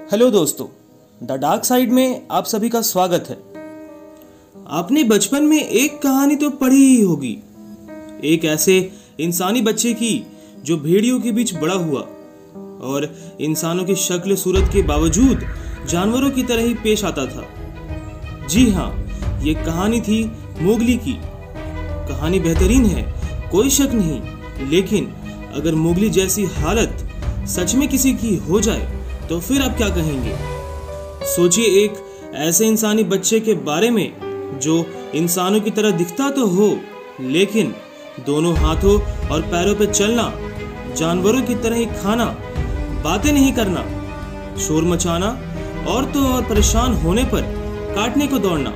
Hello दोस्तों, the dark side में आप सभी का स्वागत है। आपने बचपन में एक कहानी तो पढ़ी ही होगी, एक ऐसे इंसानी बच्चे की जो भेड़ियों के बीच बड़ा हुआ और इंसानों की शक्ल सूरत के बावजूद जानवरों की तरह ही पेश आता था। जी हाँ, ये कहानी थी मोगली की। कहानी बेहतरीन है, कोई शक नहीं, लेकिन अगर मोगली जैसी हालत सच में किसी की हो जाए तो फिर आप क्या कहेंगे? सोचिए एक ऐसे इंसानी बच्चे के बारे में जो इंसानों की तरह दिखता तो हो, लेकिन दोनों हाथों और पैरों पे चलना, जानवरों की तरह ही खाना, बातें नहीं करना, शोर मचाना और तो और परेशान होने पर काटने को दौड़ना।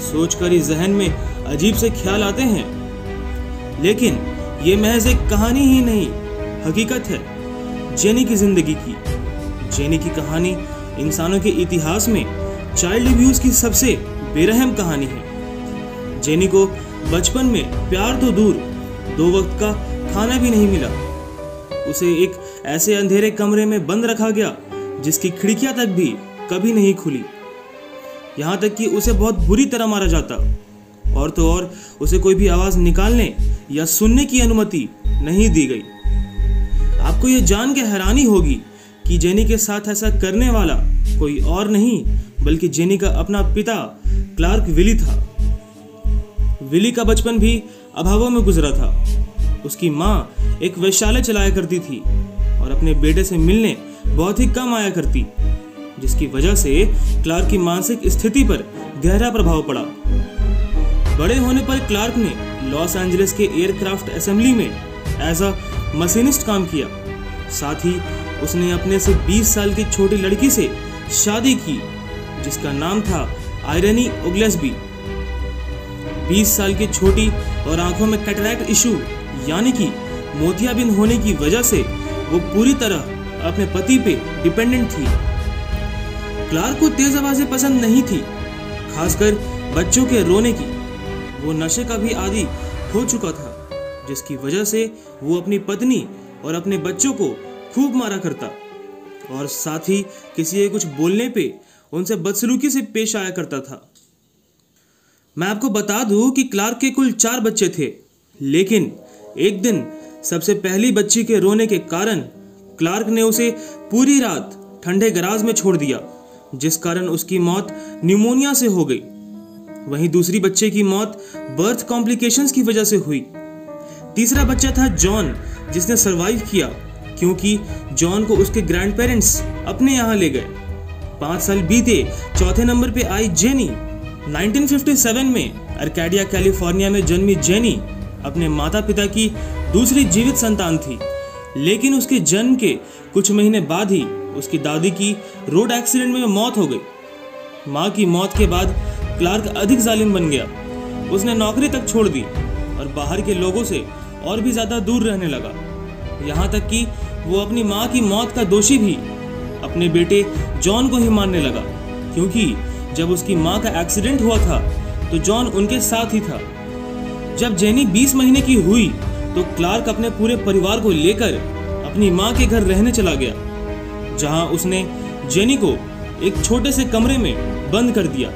सोचकर ही जहन में अजीब से ख्याल आते हैं, लेकिन ये महज एक कहानी ही नहीं, हकीकत है जेनी की जिंदगी की। जेनी की कहानी इंसानों के इतिहास में चाइल्ड अब्यूज की सबसे बेरहम कहानी है। जेनी को बचपन में प्यार तो दूर, 2 वक्त का खाना भी नहीं मिला। उसे एक ऐसे अंधेरे कमरे में बंद रखा गया जिसकी खिड़कियां तक भी कभी नहीं खुली। यहाँ तक कि उसे बहुत बुरी तरह मारा जाता और तो और उसे कोई भी आवाज निकालने या सुनने की अनुमति नहीं दी गई। आपको यह जान के हैरानी होगी कि जेनी के साथ ऐसा करने वाला कोई और नहीं बल्कि जेनी का अपना पिता क्लार्क विली था। विली का बचपन भी अभावों में गुजरा था। उसकी माँ एक वेश्यालय चलाया करती थी और अपने बेटे से मिलने बहुत ही कम आया करती, जिसकी वजह से क्लार्क की मानसिक स्थिति पर गहरा प्रभाव पड़ा। बड़े होने पर क्लार्क ने लॉस एंजलिस के एयरक्राफ्ट असेंबली में एज अ मशीनिस्ट काम किया। साथ ही उसने अपने से 20 साल की छोटी लड़की से शादी की जिसका नाम था आयरनी ओग्लेसबी। 20 साल की छोटी और आंखों में कैटरैक्ट इशू यानी कि मोतियाबिंद होने की वजह से वो पूरी तरह अपने पति पे डिपेंडेंट थी। क्लार्क को तेज आवाजें पसंद नहीं थी, खासकर बच्चों के रोने की। वो नशे का भी आदी हो चुका था, जिसकी वजह से वो अपनी पत्नी और अपने बच्चों को खूब मारा करता और साथ ही किसी के कुछ बोलने पे उनसे बदसलूकी से पेश आया करता था। मैं आपको बता दूं कि क्लार्क के कुल 4 बच्चे थे, लेकिन एक दिन सबसे पहली बच्ची के रोने के कारण क्लार्क ने उसे पूरी रात ठंडे गराज में छोड़ दिया, जिस कारण उसकी मौत निमोनिया से हो गई। वहीं दूसरी बच्चे की मौत बर्थ कॉम्प्लिकेशंस की वजह से हुई। तीसरा बच्चा था जॉन, जिसने सरवाइव किया क्योंकि जॉन को उसके ग्रैंड पेरेंट्स अपने यहाँ ले गए। 5 साल बीते, चौथे नंबर पे आई जेनी। 1957 में अर्काडिया कैलिफोर्निया में जन्मी जेनी अपने माता पिता की दूसरी जीवित संतान थी, लेकिन उसके जन्म के कुछ महीने बाद ही उसकी दादी की रोड एक्सीडेंट में मौत हो गई। माँ की मौत के बाद क्लार्क अधिक जालिम बन गया। उसने नौकरी तक छोड़ दी और बाहर के लोगों से और भी ज्यादा दूर रहने लगा। यहाँ तक कि वो अपनी माँ की मौत का दोषी भी अपने बेटे जॉन को ही मानने लगा, क्योंकि जब उसकी माँ का एक्सीडेंट हुआ था तो जॉन उनके साथ ही था। जब जेनी 20 महीने की हुई तो क्लार्क अपने पूरे परिवार को लेकर अपनी माँ के घर रहने चला गया, जहाँ उसने जेनी को एक छोटे से कमरे में बंद कर दिया,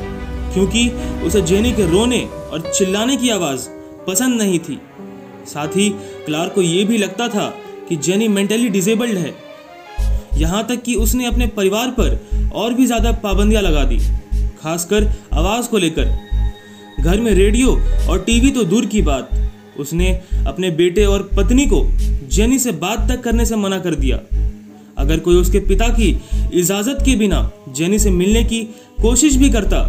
क्योंकि उसे जेनी के रोने और चिल्लाने की आवाज पसंद नहीं थी। साथ ही क्लार्क को यह भी लगता था कि जेनी मेंटली डिसेबल्ड है। यहाँ तक कि उसने अपने परिवार पर और भी ज्यादा पाबंदियां लगा दी, खासकर आवाज को लेकर। घर में रेडियो और टीवी तो दूर की बात, उसने अपने बेटे और पत्नी को जेनी से बात तक करने से मना कर दिया। अगर कोई उसके पिता की इजाजत के बिना जेनी से मिलने की कोशिश भी करता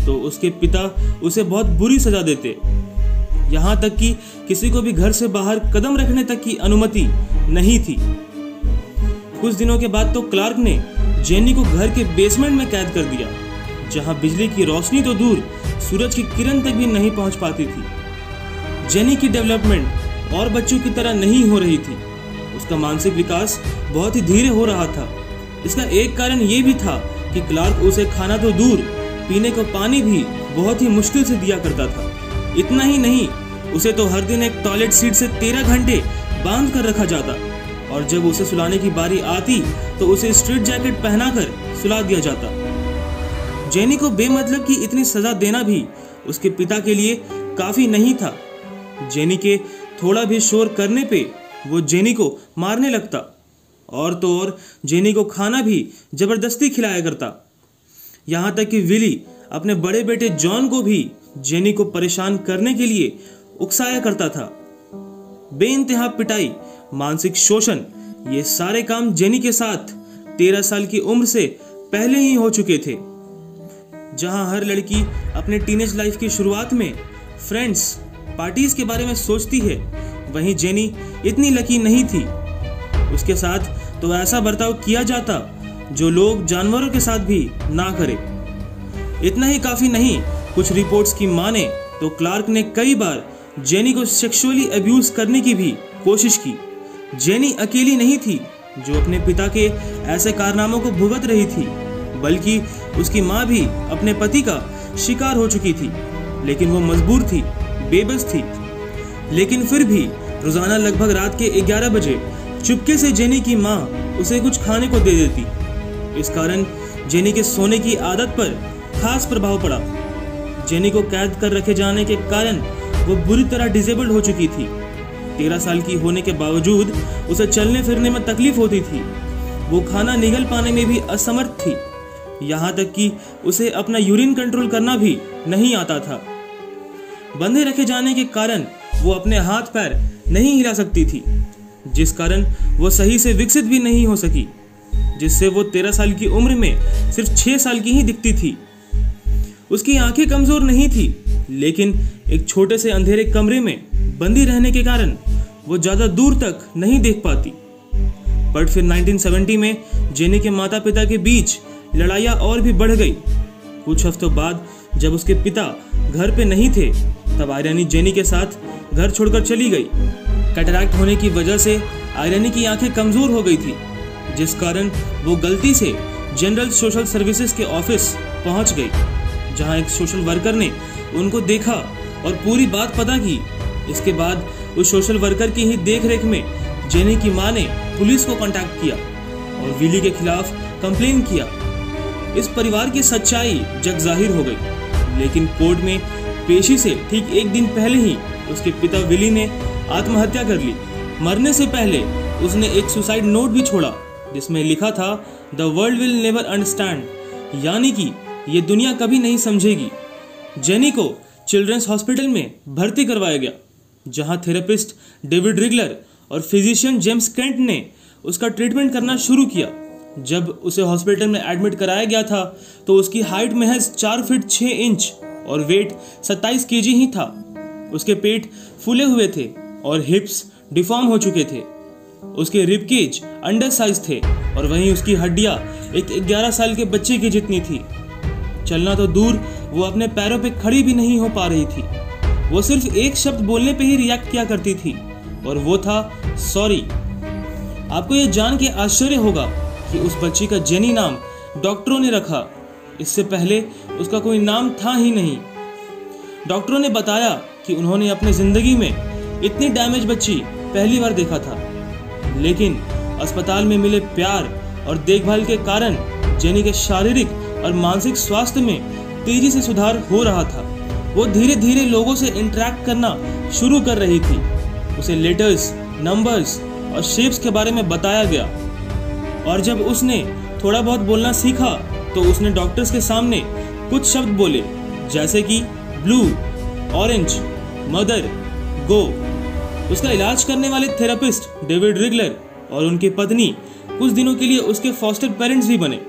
तो उसके पिता उसे बहुत बुरी सजा देते। यहाँ तक कि किसी को भी घर से बाहर कदम रखने तक की अनुमति नहीं थी। कुछ दिनों के बाद तो क्लार्क ने जेनी को घर के बेसमेंट में कैद कर दिया, जहां बिजली की रोशनी तो दूर, सूरज की किरण तक भी नहीं पहुंच पाती थी। जेनी की डेवलपमेंट और बच्चों की तरह नहीं हो रही थी। उसका मानसिक विकास बहुत ही धीरे हो रहा था। इसका एक कारण ये भी था कि क्लार्क उसे खाना तो दूर, पीने को पानी भी बहुत ही मुश्किल से दिया करता था। इतना ही नहीं, उसे तो हर दिन एक टॉयलेट सीट से 13 घंटे बांध कर रखा जाता और जब उसे सुलाने की बारी आती तो उसे स्ट्रीट जैकेट पहनाकर सुला दिया जाता। जेनी को बेमतलब की इतनी सजा देना भी उसके पिता के लिए काफी नहीं था। जेनी के थोड़ा भी शोर करने पे वो जेनी को मारने लगता, और तो और जेनी को खाना भी जबरदस्ती खिलाया करता। यहाँ तक कि विली अपने बड़े बेटे जॉन को भी जेनी को परेशान करने के लिए उकसाया करता था। बेइंतहा पिटाई, मानसिक शोषण, ये सारे काम जेनी के साथ 13 साल की उम्र से पहले ही हो चुके थे। जहां हर लड़की अपने टीनेज लाइफ की शुरुआत में फ्रेंड्स, पार्टीज के बारे में सोचती है, वहीं जेनी इतनी लकी नहीं थी। उसके साथ तो ऐसा बर्ताव किया जाता जो लोग जानवरों के साथ भी ना करे। इतना ही काफी नहीं, कुछ रिपोर्ट्स की माने तो क्लार्क ने कई बार जेनी को सेक्सुअली अब्यूज करने की भी कोशिश की। जेनी अकेली नहीं थी जो अपने पिता के ऐसे कारनामों को भुगत रही थी, बल्कि उसकी माँ भी अपने पति का शिकार हो चुकी थी। लेकिन वो मजबूर थी, बेबस थी। लेकिन फिर भी रोजाना लगभग रात के 11 बजे चुपके से जेनी की माँ उसे कुछ खाने को दे देती। इस कारण जेनी के सोने की आदत पर खास प्रभाव पड़ा। जेनी को कैद कर रखे जाने के कारण वो बुरी तरह डिसेबल्ड हो चुकी थी। 13 साल की होने के बावजूद उसे चलने फिरने में तकलीफ होती थी। वो खाना निगल पाने में भी असमर्थ थी। यहाँ तक कि उसे अपना यूरिन कंट्रोल करना भी नहीं आता था। बंधे रखे जाने के कारण वो अपने हाथ पैर नहीं हिला सकती थी, जिस कारण वो सही से विकसित भी नहीं हो सकी, जिससे वो 13 साल की उम्र में सिर्फ 6 साल की ही दिखती थी। उसकी आंखें कमजोर नहीं थी, लेकिन एक छोटे से अंधेरे कमरे में बंदी रहने के कारण वो ज्यादा दूर तक नहीं देख पाती। बट फिर 1970 में जेनी के माता पिता के बीच लड़ाइयाँ और भी बढ़ गई। कुछ हफ्तों बाद जब उसके पिता घर पे नहीं थे, तब आयरनी जेनी के साथ घर छोड़कर चली गई। कैटरैक्ट होने की वजह से आयरनी की आंखें कमजोर हो गई थी, जिस कारण वो गलती से जनरल सोशल सर्विसेज के ऑफिस पहुंच गई, जहां एक सोशल वर्कर ने उनको देखा और पूरी बात पता की। इसके बाद उस सोशल वर्कर की ही देखरेख में जेनी की मां ने पुलिस को कांटेक्ट किया और विली के खिलाफ कंप्लेन किया। इस परिवार की सच्चाई जग जाहिर हो गई, लेकिन कोर्ट में पेशी से ठीक एक दिन पहले ही उसके पिता विली ने आत्महत्या कर ली। मरने से पहले उसने एक सुसाइड नोट भी छोड़ा, जिसमें लिखा था, the world will never understand, यानी कि ये दुनिया कभी नहीं समझेगी। जेनी को चिल्ड्रंस हॉस्पिटल में भर्ती करवाया गया, जहां थेरेपिस्ट डेविड रिगलर और फिजिशियन जेम्स केंट ने उसका ट्रीटमेंट करना शुरू किया। जब उसे हॉस्पिटल में एडमिट कराया गया था तो उसकी हाइट महज 4 फीट 6 इंच और वेट 27 केजी ही था। उसके पेट फूले हुए थे और हिप्स डिफॉर्म हो चुके थे। उसके रिब केज अंडर साइज थे और वहीं उसकी हड्डियां एक 11 साल के बच्चे की जितनी थी। चलना तो दूर, वो अपने पैरों पे खड़ी भी नहीं हो पा रही थी। वो सिर्फ एक शब्द बोलने पे ही रिएक्ट किया करती थी, और वो था सॉरी। आपको ये जान के आश्चर्य होगा कि उस बच्ची का जेनी नाम डॉक्टरों ने रखा। इससे पहले उसका कोई नाम था ही नहीं। डॉक्टरों ने बताया कि उन्होंने अपनी जिंदगी में इतनी डैमेज बच्ची पहली बार देखा था, लेकिन अस्पताल में मिले प्यार और देखभाल के कारण जेनी के शारीरिक और मानसिक स्वास्थ्य में तेजी से सुधार हो रहा था। वो धीरे धीरे लोगों से इंटरेक्ट करना शुरू कर रही थी। उसे लेटर्स, नंबर्स और शेप्स के बारे में बताया गया, और जब उसने थोड़ा बहुत बोलना सीखा तो उसने डॉक्टर्स के सामने कुछ शब्द बोले, जैसे कि ब्लू, ऑरेंज, मदर, गो। उसका इलाज करने वाले थेरेपिस्ट डेविड रिगलर और उनकी पत्नी कुछ दिनों के लिए उसके फॉस्टर पेरेंट्स भी बने।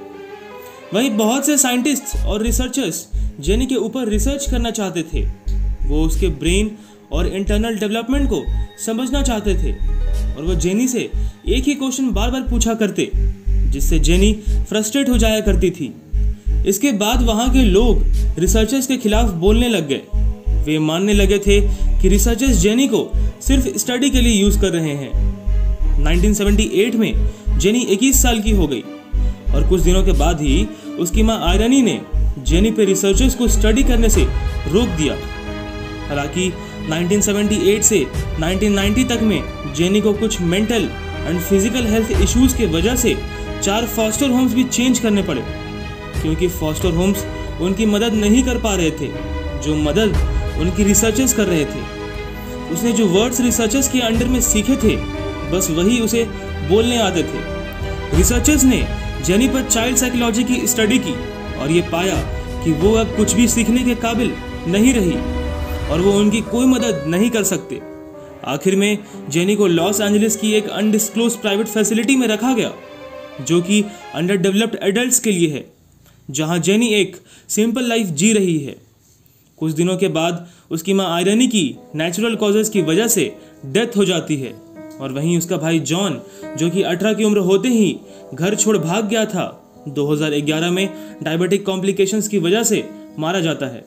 वहीं बहुत से साइंटिस्ट्स और रिसर्चर्स जेनी के ऊपर रिसर्च करना चाहते थे। वो उसके ब्रेन और इंटरनल डेवलपमेंट को समझना चाहते थे, और वो जेनी से एक ही क्वेश्चन बार बार पूछा करते, जिससे जेनी फ्रस्ट्रेट हो जाया करती थी। इसके बाद वहाँ के लोग रिसर्चर्स के खिलाफ बोलने लग गए। वे मानने लगे थे कि रिसर्चर्स जेनी को सिर्फ स्टडी के लिए यूज कर रहे हैं। 1978 में जेनी 21 साल की हो गई, और कुछ दिनों के बाद ही उसकी मां आयरनी ने जेनी पे रिसर्चर्स को स्टडी करने से रोक दिया। हालांकि 1978 से 1990 तक में जेनी को कुछ mental and physical health issues के वजह से 4 फॉस्टर होम्स भी चेंज करने पड़े, क्योंकि फॉस्टर होम्स उनकी मदद नहीं कर पा रहे थे जो मदद उनकी रिसर्चर्स कर रहे थे। उसने जो वर्ड्स रिसर्चर्स के अंडर में सीखे थे बस वही उसे बोलने आते थे। रिसर्चर्स ने जेनी पर चाइल्ड साइकोलॉजी की स्टडी की और ये पाया कि वो अब कुछ भी सीखने के काबिल नहीं रही और वो उनकी कोई मदद नहीं कर सकते। आखिर में जेनी को लॉस एंजलिस की एक अनडिस्क्लोज प्राइवेट फैसिलिटी में रखा गया जो कि अंडर डेवलप्ड एडल्ट्स के लिए है, जहां जेनी एक सिंपल लाइफ जी रही है। कुछ दिनों के बाद उसकी मां आयरनी की नेचुरल कॉजेज की वजह से डेथ हो जाती है और वहीं उसका भाई जॉन, जो कि 18 की उम्र होते ही घर छोड़ भाग गया था, 2011 में डायबिटिक कॉम्प्लिकेशंस की वजह से मारा जाता है।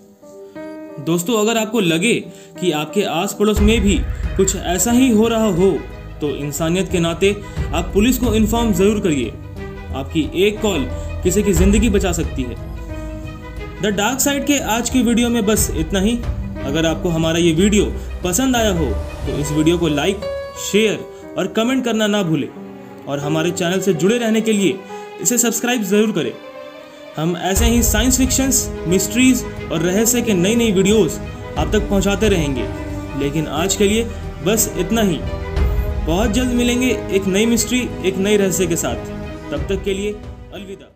दोस्तों, अगर आपको लगे कि आपके आस पड़ोस में भी कुछ ऐसा ही हो रहा हो तो इंसानियत के नाते आप पुलिस को इन्फॉर्म जरूर करिए। आपकी एक कॉल किसी की जिंदगी बचा सकती है। द डार्क साइड के आज की वीडियो में बस इतना ही। अगर आपको हमारा ये वीडियो पसंद आया हो तो इस वीडियो को लाइक, शेयर और कमेंट करना ना भूलें और हमारे चैनल से जुड़े रहने के लिए इसे सब्सक्राइब जरूर करें। हम ऐसे ही साइंस फिक्शंस, मिस्ट्रीज और रहस्य के नई वीडियोस आप तक पहुंचाते रहेंगे। लेकिन आज के लिए बस इतना ही। बहुत जल्द मिलेंगे एक नई मिस्ट्री, एक नए रहस्य के साथ। तब तक के लिए अलविदा।